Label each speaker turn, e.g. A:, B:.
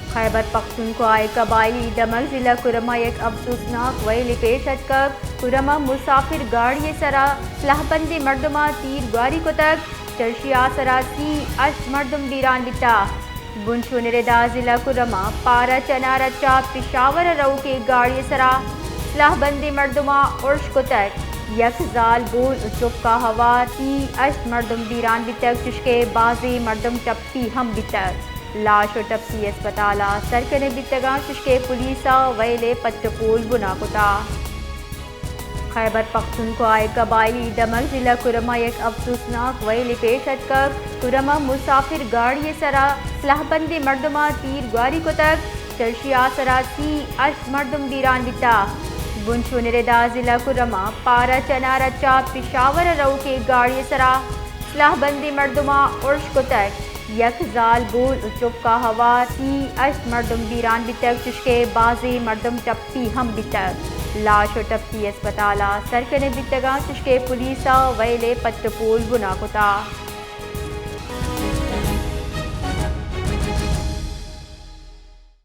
A: खैबर पख्तूनख्वा कबायली दमक जिला कुरमा एक अफसोसनाक वैली पेशत कर कुरमा मुसाफिर गाड़ी सरा सलाहबंदी मर्दमा तीर गारी को तक चर्शिया सरा सी अश मर्दम बीरान बिता बुंशो निरेदा जिला कुरमा पारा चनारा चा पिशावर रो के गाड़ी सरा सलाहबंदी मर्दमा उर्श को तक यकजाल बोल उसुब का हवा ती अश मर्दम बीरान बितक चुशके बाजी मर्दम टप्पी हम बितक लाश और टप्पी अस्पताल सरकने बितगा चुशके पुलिसा वैले पट्टपोल बुना कुता। खैबर पख्तूनख्वा कबायली दमक जिला कुरमा एक अफसोसनाक वैली पेशत कर कुरमा मुसाफिर गाड़ी सरा सलाहबंदी मर्दमा तीर गारी को तक चर्शिया सरा सी अश मर्दम बीरान बिता बुंशो निरेदा जिला कुरमा पारा चनारा चा पिशावर रो के गाड़ी सरा सलाहबंदी मर्दमा उर्श को तक यकजाल बोल उसुब का हवा ती अश मर्दम बीरान बितक चुशके बाजी मर्दम टप्पी हम बितक लाश और टप्पी अस्पताल सरकने बितगा चुशके पुलिसा वैले पट्टपोल बुना कुता।